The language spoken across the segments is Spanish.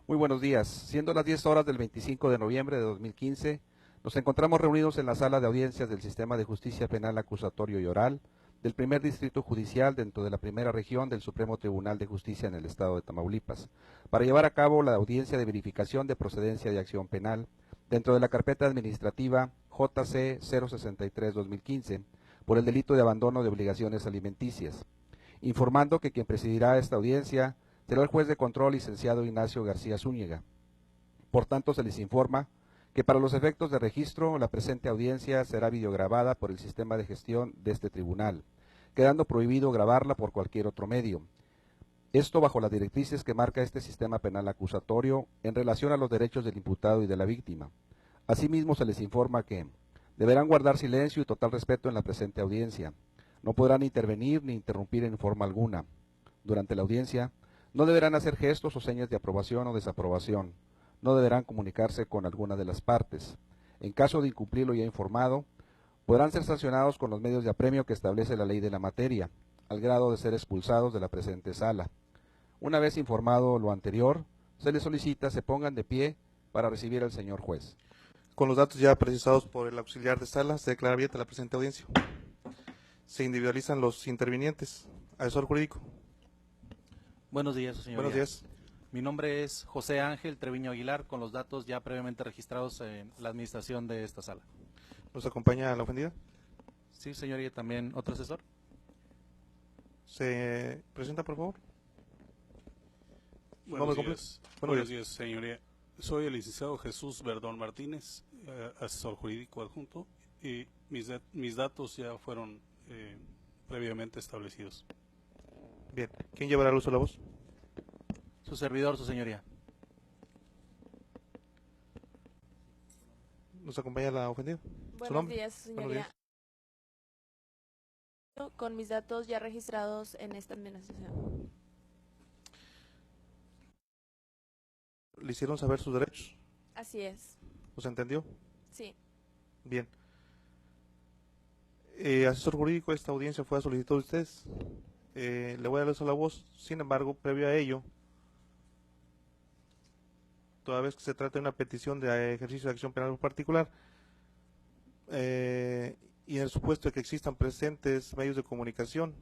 Muy buenos días. Siendo las 10 horas del 25 de noviembre de 2015, nos encontramos reunidos en la sala de audiencias del Sistema de Justicia Penal Acusatorio y Oral del primer Distrito Judicial dentro de la primera región del Supremo Tribunal de Justicia en el Estado de Tamaulipas, para llevar a cabo la audiencia de verificación de procedencia de acción penal dentro de la carpeta administrativa JC 063-2015 por el delito de abandono de obligaciones alimenticias, informando que quien presidirá esta audiencia será el juez de control licenciado Ignacio García Zúñiga. Por tanto, se les informa que para los efectos de registro, la presente audiencia será videograbada por el sistema de gestión de este tribunal, quedando prohibido grabarla por cualquier otro medio. Esto bajo las directrices que marca este sistema penal acusatorio en relación a los derechos del imputado y de la víctima. Asimismo, se les informa que deberán guardar silencio y total respeto en la presente audiencia. No podrán intervenir ni interrumpir en forma alguna. Durante la audiencia, no deberán hacer gestos o señas de aprobación o desaprobación. No deberán comunicarse con alguna de las partes. En caso de incumplir lo ya informado, podrán ser sancionados con los medios de apremio que establece la ley de la materia, al grado de ser expulsados de la presente sala. Una vez informado lo anterior, se les solicita se pongan de pie para recibir al señor juez. Con los datos ya precisados por el auxiliar de sala, se declara abierta la presente audiencia. Se individualizan los intervinientes. Asesor jurídico. Buenos días, señoría. Buenos días. Mi nombre es José Ángel Treviño Aguilar, con los datos ya previamente registrados en la administración de esta sala. ¿Nos acompaña la ofendida? Sí, señoría, también otro asesor. ¿Se presenta, por favor? Buenos días, señoría. Soy el licenciado Jesús Verdón Martínez, asesor jurídico adjunto, y mis datos ya fueron previamente establecidos. Bien. ¿Quién llevará el uso de la voz? Su servidor, su señoría. ¿Nos acompaña la ofendida? Buenos días, señoría. Buenos días. Con mis datos ya registrados en esta administración. ¿Le hicieron saber sus derechos? Así es. ¿Los entendió? Sí. Bien. Asesor jurídico, esta audiencia fue a solicitud de ustedes. Le voy a dar el uso de la voz. Sin embargo, previo a ello, toda vez que se trata de una petición de ejercicio de acción penal particular, y en el supuesto de que existan presentes medios de comunicación,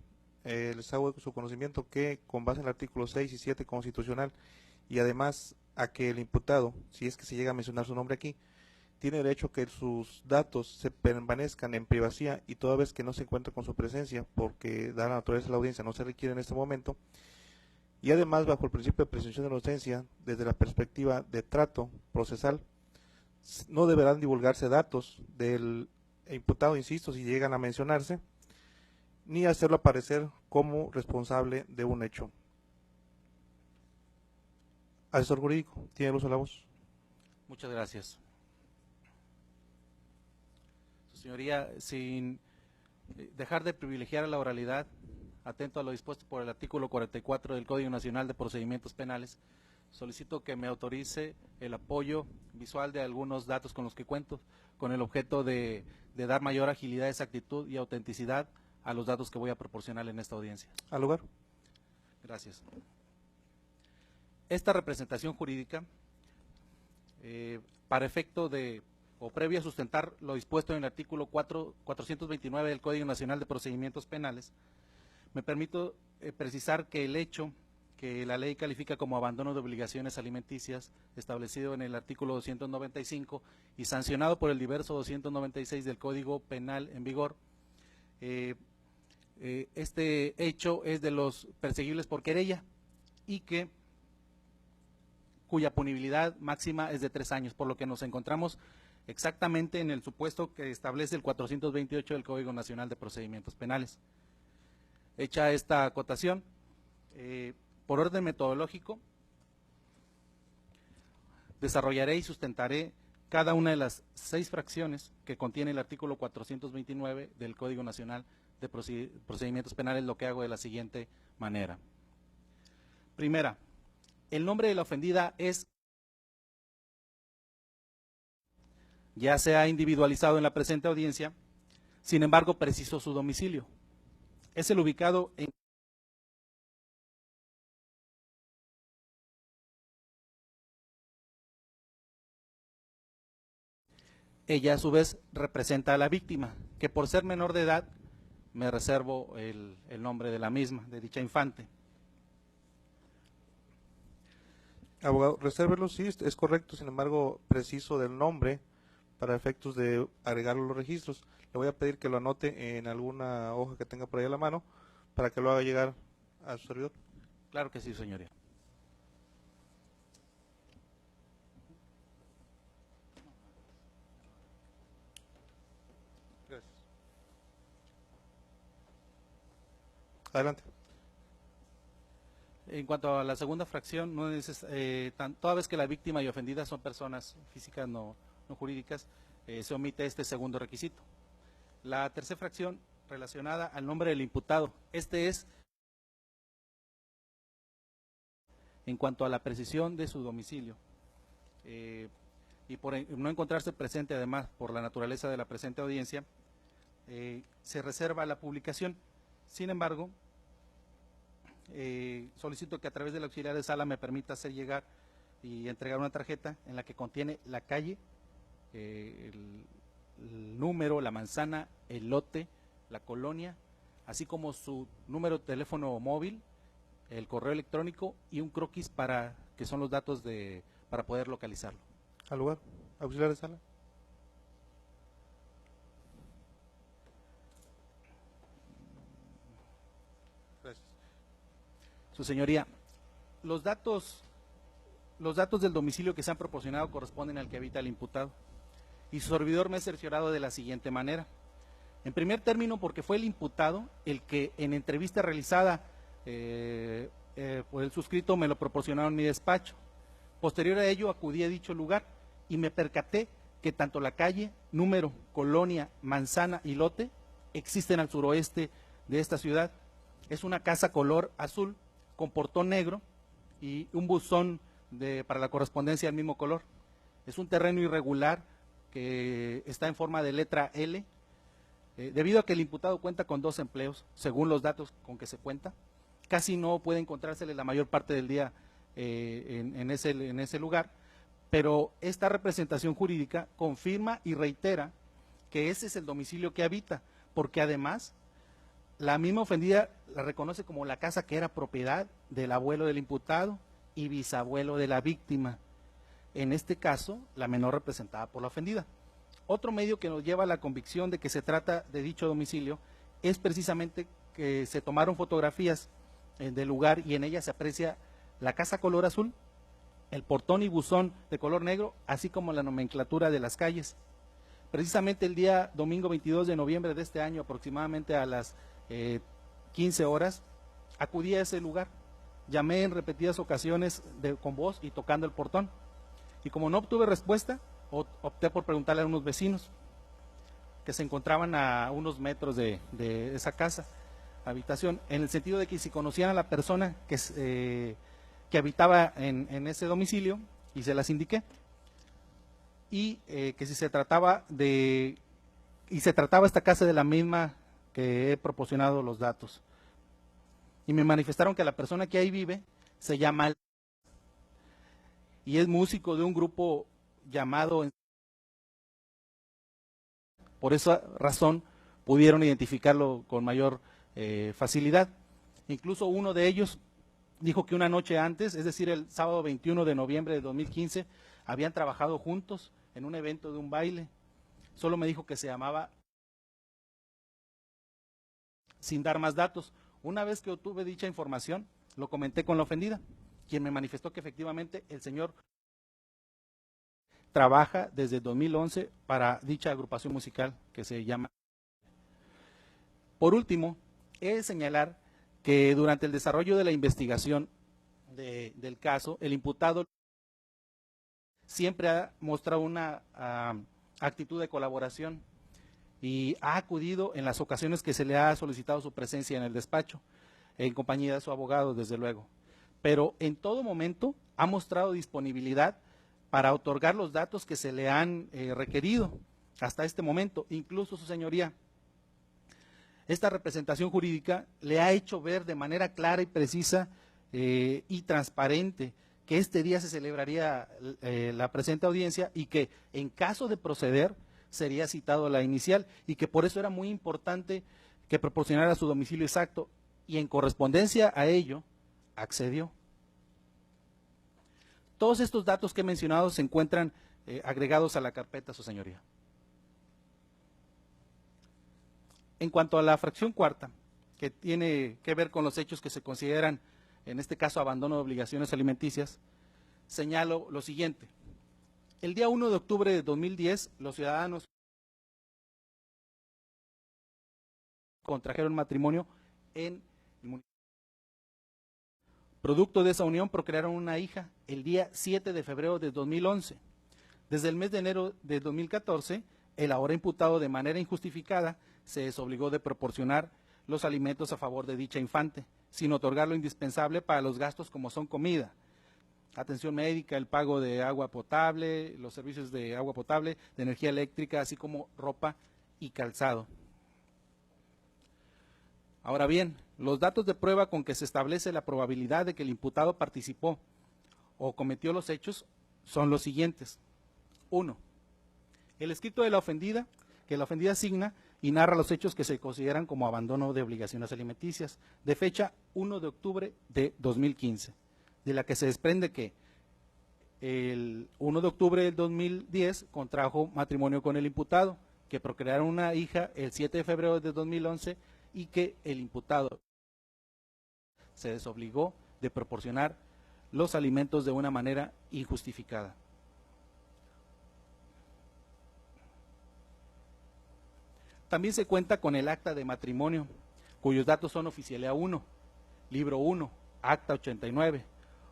les hago su conocimiento que, con base en el artículo 6 y 7 constitucional, y además a que el imputado, si es que se llega a mencionar su nombre aquí, tiene derecho a que sus datos se permanezcan en privacidad, y toda vez que no se encuentra con su presencia, porque dada la naturaleza de la audiencia no se requiere en este momento, y además bajo el principio de presunción de inocencia, desde la perspectiva de trato procesal, no deberán divulgarse datos del imputado, insisto, si llegan a mencionarse, ni hacerlo aparecer como responsable de un hecho. Asesor jurídico, tiene el uso de la voz. Muchas gracias. Su señoría, sin dejar de privilegiar a la oralidad, atento a lo dispuesto por el artículo 44 del Código Nacional de Procedimientos Penales, solicito que me autorice el apoyo visual de algunos datos con los que cuento, con el objeto de dar mayor agilidad, exactitud y autenticidad a los datos que voy a proporcionar en esta audiencia. Al lugar. Gracias. Esta representación jurídica, para efecto de, o previo a sustentar lo dispuesto en el artículo 429 del Código Nacional de Procedimientos Penales, me permito precisar que el hecho que la ley califica como abandono de obligaciones alimenticias, establecido en el artículo 295 y sancionado por el diverso 296 del Código Penal en vigor, este hecho es de los perseguibles por querella y cuya punibilidad máxima es de 3 años, por lo que nos encontramos exactamente en el supuesto que establece el 428 del Código Nacional de Procedimientos Penales. Hecha esta acotación, por orden metodológico, desarrollaré y sustentaré cada una de las 6 fracciones que contiene el artículo 429 del Código Nacional de Procedimientos Penales, lo que hago de la siguiente manera. Primera, el nombre de la ofendida ya se ha individualizado en la presente audiencia, sin embargo preciso su domicilio. Es el ubicado en ella a su vez representa a la víctima, que por ser menor de edad me reservo el nombre de la misma, de dicha infante. Abogado, resérvelo, sí, es correcto, sin embargo, preciso del nombre para efectos de agregarlo a los registros. Le voy a pedir que lo anote en alguna hoja que tenga por ahí a la mano para que lo haga llegar a su servidor. Claro que sí, señoría. Gracias. Adelante. En cuanto a la segunda fracción, no toda vez que la víctima y ofendida son personas físicas no jurídicas, se omite este segundo requisito. La tercera fracción relacionada al nombre del imputado. Este es en cuanto a la precisión de su domicilio. Y por no encontrarse presente, además, por la naturaleza de la presente audiencia, se reserva la publicación. Sin embargo, solicito que a través del auxiliar de sala me permita hacer llegar y entregar una tarjeta en la que contiene la calle, el número, la manzana, el lote, la colonia, así como su número de teléfono móvil, el correo electrónico y un croquis que son los datos para poder localizarlo. Al lugar, auxiliar de sala. Gracias. Su señoría, los datos del domicilio que se han proporcionado corresponden al que habita el imputado. Y su servidor me ha cerciorado de la siguiente manera. En primer término, porque fue el imputado el que en entrevista realizada por el suscrito me lo proporcionaron en mi despacho. Posterior a ello acudí a dicho lugar y me percaté que tanto la calle, número, colonia, manzana y lote existen al suroeste de esta ciudad. Es una casa color azul con portón negro y un buzón para la correspondencia del mismo color. Es un terreno irregular que está en forma de letra L, debido a que el imputado cuenta con 2 empleos, según los datos con que se cuenta. Casi no puede encontrársele la mayor parte del día en ese lugar, pero esta representación jurídica confirma y reitera que ese es el domicilio que habita, porque además la misma ofendida la reconoce como la casa que era propiedad del abuelo del imputado y bisabuelo de la víctima, en este caso la menor representada por la ofendida. Otro medio que nos lleva a la convicción de que se trata de dicho domicilio es precisamente que se tomaron fotografías del lugar y en ellas se aprecia la casa color azul, el portón y buzón de color negro, así como la nomenclatura de las calles. Precisamente el día domingo 22 de noviembre de este año, aproximadamente a las 15 horas, acudí a ese lugar. Llamé en repetidas ocasiones con voz y tocando el portón. Y como no obtuve respuesta, opté por preguntarle a unos vecinos que se encontraban a unos metros de esa casa, habitación, en el sentido de que si conocían a la persona que habitaba en ese domicilio, y se las indiqué, y que si se trataba esta casa de la misma que he proporcionado los datos. Y me manifestaron que la persona que ahí vive se llama y es músico de un grupo llamado. Por esa razón pudieron identificarlo con mayor facilidad. Incluso uno de ellos dijo que una noche antes, es decir, el sábado 21 de noviembre de 2015, habían trabajado juntos en un evento de un baile. Solo me dijo que se llamaba, sin dar más datos. Una vez que obtuve dicha información, lo comenté con la ofendida, quien me manifestó que efectivamente el señor trabaja desde 2011 para dicha agrupación musical que se llama. Por último, he de señalar que durante el desarrollo de la investigación del caso, el imputado siempre ha mostrado una actitud de colaboración y ha acudido en las ocasiones que se le ha solicitado su presencia en el despacho, en compañía de su abogado, desde luego. Pero en todo momento ha mostrado disponibilidad para otorgar los datos que se le han requerido hasta este momento. Incluso, su señoría, esta representación jurídica le ha hecho ver de manera clara y precisa y transparente que este día se celebraría la presente audiencia y que en caso de proceder sería citado la inicial y que por eso era muy importante que proporcionara su domicilio exacto y en correspondencia a ello accedió. Todos estos datos que he mencionado se encuentran agregados a la carpeta, su señoría. En cuanto a la fracción cuarta, que tiene que ver con los hechos que se consideran, en este caso, abandono de obligaciones alimenticias, señalo lo siguiente. El día 1 de octubre de 2010, los ciudadanos contrajeron matrimonio en el municipio. Producto de esa unión procrearon una hija el día 7 de febrero de 2011. Desde el mes de enero de 2014, el ahora imputado de manera injustificada se desobligó de proporcionar los alimentos a favor de dicha infante, sin otorgar lo indispensable para los gastos como son comida, atención médica, el pago de agua potable, los servicios de agua potable, de energía eléctrica, así como ropa y calzado. Ahora bien, los datos de prueba con que se establece la probabilidad de que el imputado participó o cometió los hechos son los siguientes. 1. El escrito de la ofendida, que la ofendida asigna y narra los hechos que se consideran como abandono de obligaciones alimenticias, de fecha 1 de octubre de 2015, de la que se desprende que el 1 de octubre del 2010 contrajo matrimonio con el imputado, que procrearon una hija el 7 de febrero de 2011 y que el imputado se desobligó de proporcionar los alimentos de una manera injustificada. También se cuenta con el acta de matrimonio, cuyos datos son Oficialía 1, Libro 1, Acta 89,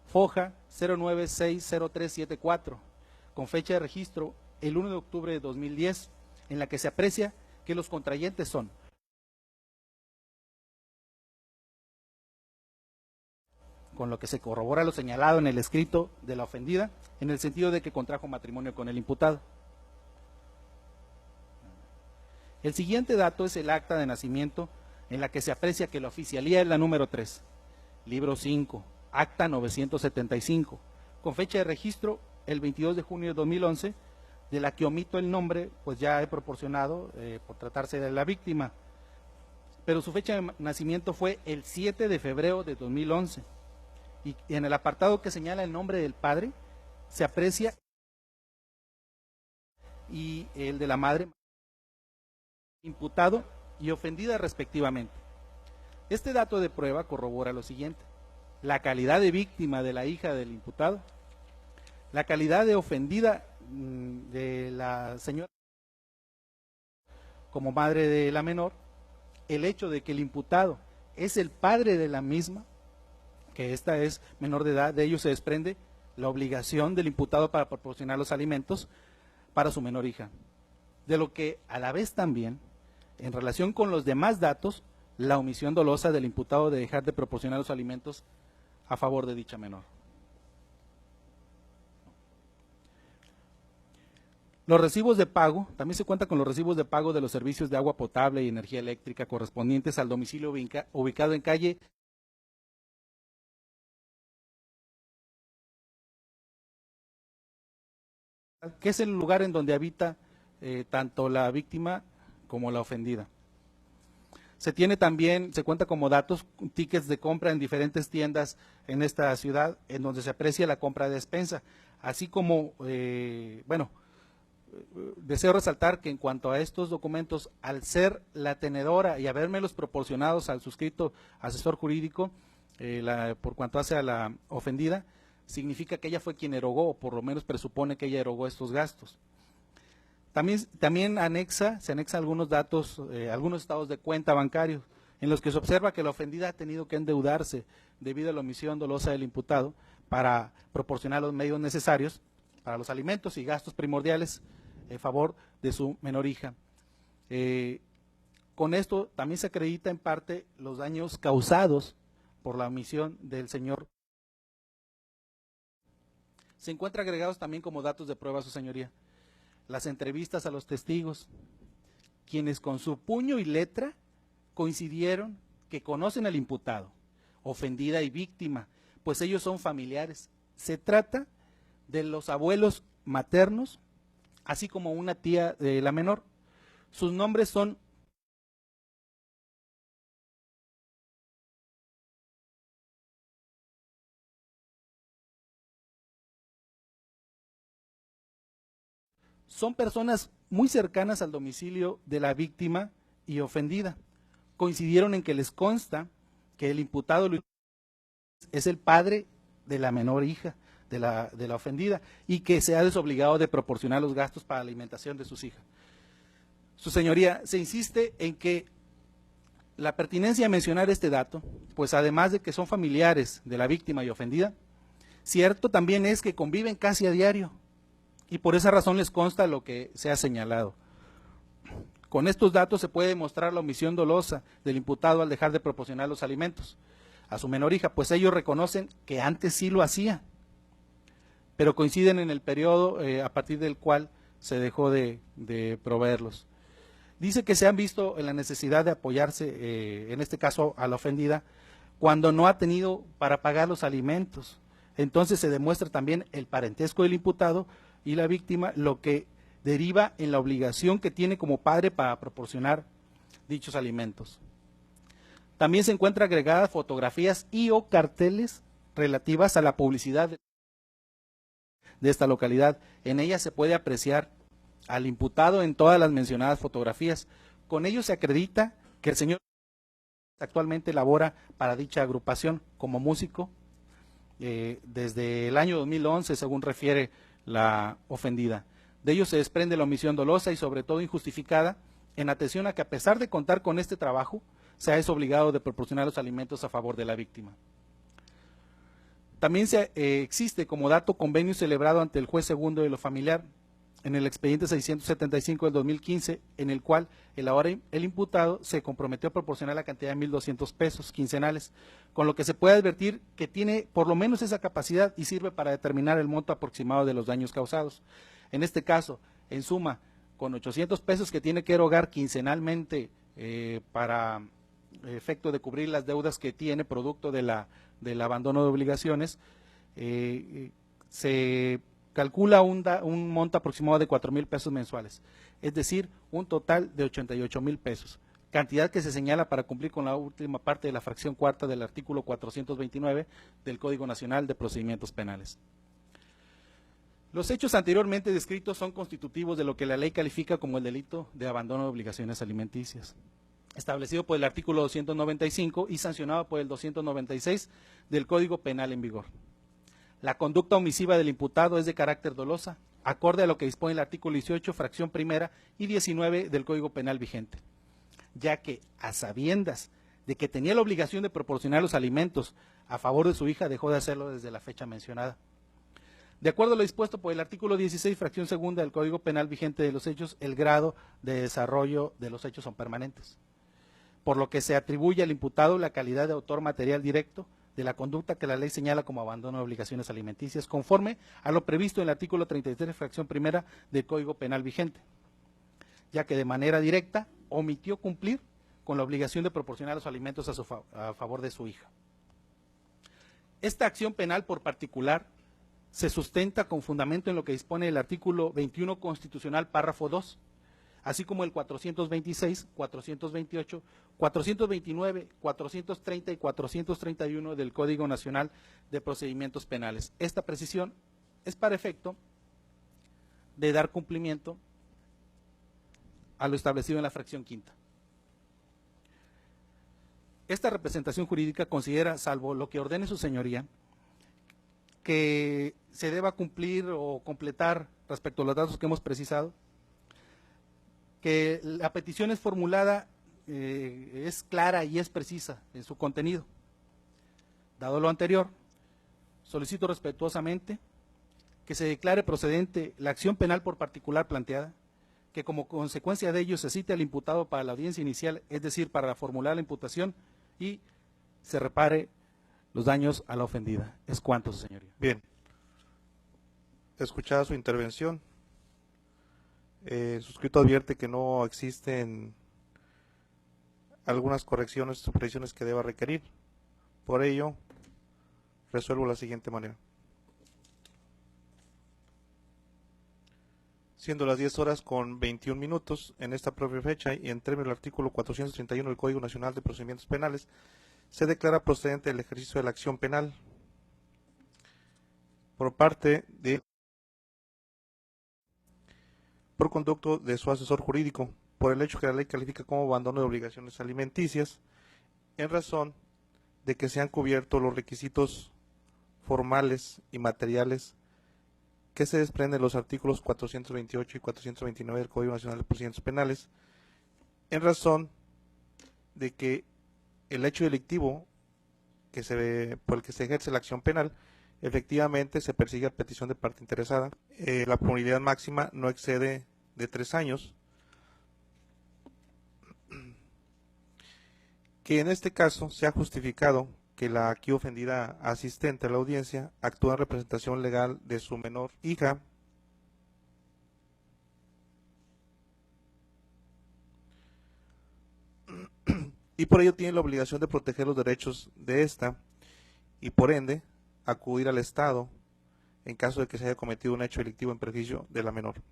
Foja 0960374, con fecha de registro el 1 de octubre de 2010, en la que se aprecia que los contrayentes son con lo que se corrobora lo señalado en el escrito de la ofendida, en el sentido de que contrajo matrimonio con el imputado. El siguiente dato es el acta de nacimiento, en la que se aprecia que la oficialía es la número 3, libro 5, acta 975, con fecha de registro el 22 de junio de 2011, de la que omito el nombre, pues ya he proporcionado por tratarse de la víctima, pero su fecha de nacimiento fue el 7 de febrero de 2011, y en el apartado que señala el nombre del padre, se aprecia y el de la madre, imputado y ofendida respectivamente. Este dato de prueba corrobora lo siguiente: la calidad de víctima de la hija del imputado, la calidad de ofendida de la señora como madre de la menor, el hecho de que el imputado es el padre de la misma, que esta es menor de edad, de ello se desprende la obligación del imputado para proporcionar los alimentos para su menor hija, de lo que a la vez también, en relación con los demás datos, la omisión dolosa del imputado de dejar de proporcionar los alimentos a favor de dicha menor. Los recibos de pago, también se cuenta con los recibos de pago de los servicios de agua potable y energía eléctrica correspondientes al domicilio ubicado en calle que es el lugar en donde habita tanto la víctima como la ofendida. Se cuenta como datos, tickets de compra en diferentes tiendas en esta ciudad, en donde se aprecia la compra de despensa, así como, deseo resaltar que en cuanto a estos documentos, al ser la tenedora y habérmelos proporcionados al suscrito asesor jurídico, por cuanto hace a la ofendida, significa que ella fue quien erogó, o por lo menos presupone que ella erogó estos gastos. También se anexa algunos datos, algunos estados de cuenta bancarios, en los que se observa que la ofendida ha tenido que endeudarse debido a la omisión dolosa del imputado para proporcionar los medios necesarios para los alimentos y gastos primordiales en favor de su menor hija. Con esto también se acredita en parte los daños causados por la omisión del señor. Se encuentra agregados también como datos de prueba, su señoría, las entrevistas a los testigos, quienes con su puño y letra coincidieron que conocen al imputado, ofendida y víctima, pues ellos son familiares. Se trata de los abuelos maternos así como una tía de la menor. Sus nombres son personas muy cercanas al domicilio de la víctima y ofendida. Coincidieron en que les consta que el imputado es el padre de la menor hija de la ofendida y que se ha desobligado de proporcionar los gastos para la alimentación de sus hijas. Su señoría, se insiste en que la pertinencia de mencionar este dato, pues además de que son familiares de la víctima y ofendida, cierto también es que conviven casi a diario y por esa razón les consta lo que se ha señalado. Con estos datos se puede demostrar la omisión dolosa del imputado al dejar de proporcionar los alimentos a su menor hija, pues ellos reconocen que antes sí lo hacía, pero coinciden en el periodo a partir del cual se dejó de proveerlos. Dice que se han visto en la necesidad de apoyarse, en este caso a la ofendida, cuando no ha tenido para pagar los alimentos. Entonces se demuestra también el parentesco del imputado y la víctima, lo que deriva en la obligación que tiene como padre para proporcionar dichos alimentos. También se encuentran agregadas fotografías y o carteles relativas a la publicidad de esta localidad. En ellas se puede apreciar al imputado en todas las mencionadas fotografías. Con ello se acredita que el señor actualmente labora para dicha agrupación como músico desde el año 2011, según refiere la ofendida. De ello se desprende la omisión dolosa y sobre todo injustificada, en atención a que a pesar de contar con este trabajo, se ha desobligado de proporcionar los alimentos a favor de la víctima. También existe como dato convenio celebrado ante el juez segundo de lo familiar en el expediente 675 del 2015, en el cual el imputado se comprometió a proporcionar la cantidad de 1,200 pesos quincenales, con lo que se puede advertir que tiene por lo menos esa capacidad y sirve para determinar el monto aproximado de los daños causados. En este caso, en suma, con 800 pesos que tiene que erogar quincenalmente para efecto de cubrir las deudas que tiene producto del abandono de obligaciones, se calcula un monto aproximado de 4,000 pesos mensuales, es decir, un total de 88,000 pesos, cantidad que se señala para cumplir con la última parte de la fracción cuarta del artículo 429 del Código Nacional de Procedimientos Penales. Los hechos anteriormente descritos son constitutivos de lo que la ley califica como el delito de abandono de obligaciones alimenticias, establecido por el artículo 295 y sancionado por el 296 del Código Penal en vigor. La conducta omisiva del imputado es de carácter dolosa, acorde a lo que dispone el artículo 18, fracción primera y 19 del Código Penal vigente, ya que a sabiendas de que tenía la obligación de proporcionar los alimentos a favor de su hija, dejó de hacerlo desde la fecha mencionada. De acuerdo a lo dispuesto por el artículo 16, fracción segunda del Código Penal vigente de los hechos, el grado de desarrollo de los hechos son permanentes, por lo que se atribuye al imputado la calidad de autor material directo de la conducta que la ley señala como abandono de obligaciones alimenticias, conforme a lo previsto en el artículo 33, fracción primera del Código Penal vigente, ya que de manera directa omitió cumplir con la obligación de proporcionar los alimentos a favor de su hija. Esta acción penal por particular se sustenta con fundamento en lo que dispone el artículo 21 constitucional, párrafo 2, así como el 426, 428, 429, 430 y 431 del Código Nacional de Procedimientos Penales. Esta precisión es para efecto de dar cumplimiento a lo establecido en la fracción quinta. Esta representación jurídica considera, salvo lo que ordene su señoría, que se deba cumplir o completar respecto a los datos que hemos precisado, que la petición es formulada, es clara y es precisa en su contenido. Dado lo anterior, solicito respetuosamente que se declare procedente la acción penal por particular planteada, que como consecuencia de ello se cite al imputado para la audiencia inicial, es decir, para formular la imputación y se repare los daños a la ofendida. Es cuanto, su señoría. Bien. Escuchada su intervención, el suscrito advierte que no existen algunas correcciones o precisiones que deba requerir. Por ello, resuelvo de la siguiente manera. siendo las 10 horas con 21 minutos en esta propia fecha y en términos del artículo 431 del Código Nacional de Procedimientos Penales, se declara procedente el ejercicio de la acción penal por parte de por conducto de su asesor jurídico, por el hecho que la ley califica como abandono de obligaciones alimenticias, en razón de que se han cubierto los requisitos formales y materiales que se desprenden de los artículos 428 y 429 del Código Nacional de Procedimientos Penales, en razón de que el hecho delictivo por el que se ejerce la acción penal efectivamente se persigue a petición de parte interesada. La punibilidad máxima no excede de 3 años, que en este caso se ha justificado que la aquí ofendida asistente a la audiencia actúa en representación legal de su menor hija, y por ello tiene la obligación de proteger los derechos de ésta y por ende acudir al Estado en caso de que se haya cometido un hecho delictivo en perjuicio de la menor.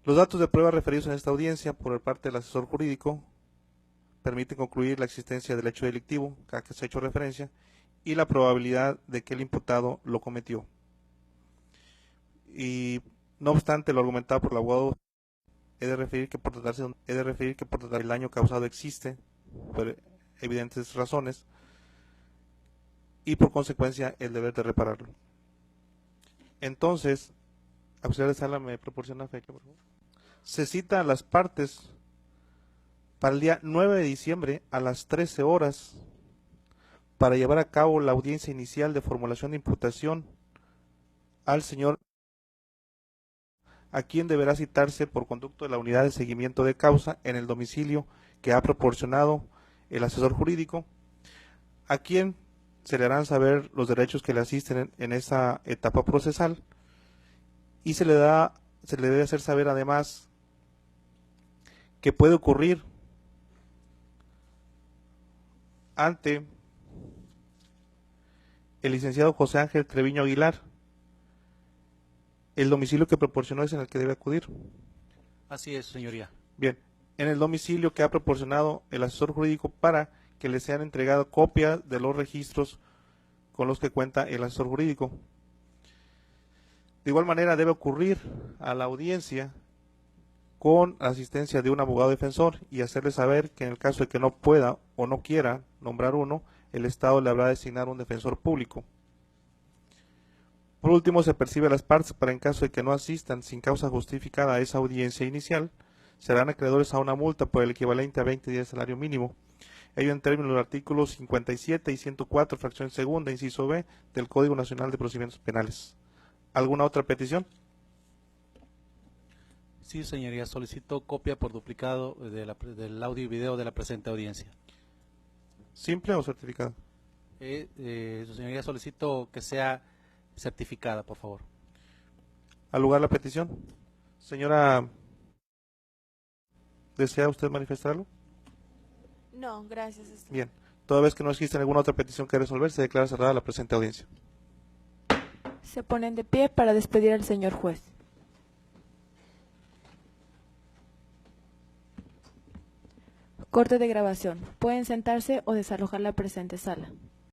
Los datos de prueba referidos en esta audiencia por parte del asesor jurídico permiten concluir la existencia del hecho delictivo a que se ha hecho referencia y la probabilidad de que el imputado lo cometió. Y no obstante lo argumentado por el abogado, he de referir que por tratarse del daño causado existe por evidentes razones y por consecuencia el deber de repararlo. Entonces, auxiliar de sala, ¿me proporciona fecha, por favor? Se cita a las partes para el día 9 de diciembre a las 13 horas para llevar a cabo la audiencia inicial de formulación de imputación al señor, a quien deberá citarse por conducto de la unidad de seguimiento de causa en el domicilio que ha proporcionado el asesor jurídico, a quien se le harán saber los derechos que le asisten en esa etapa procesal y se le debe hacer saber además que puede ocurrir ante el licenciado José Ángel Treviño Aguilar. El domicilio que proporcionó es en el que debe acudir. Así es, señoría. Bien, en el domicilio que ha proporcionado el asesor jurídico para que le sean entregadas copias de los registros con los que cuenta el asesor jurídico. De igual manera debe ocurrir a la audiencia con la asistencia de un abogado defensor y hacerle saber que en el caso de que no pueda o no quiera nombrar uno, el Estado le habrá de asignar un defensor público. Por último, se percibe a las partes para en caso de que no asistan sin causa justificada a esa audiencia inicial, serán acreedores a una multa por el equivalente a 20 días de salario mínimo. Ello en términos de los artículos 57 y 104, fracción segunda, inciso B, del Código Nacional de Procedimientos Penales. ¿Alguna otra petición? Sí, señoría, solicito copia por duplicado del audio y video de la presente audiencia. ¿Simple o certificada? Su señoría, solicito que sea certificada, por favor. ¿Al lugar la petición? Señora, ¿desea usted manifestarlo? No, gracias. Bien, toda vez que no existe ninguna otra petición que resolver, se declara cerrada la presente audiencia. Se ponen de pie para despedir al señor juez. Corte de grabación. Pueden sentarse o desalojar la presente sala.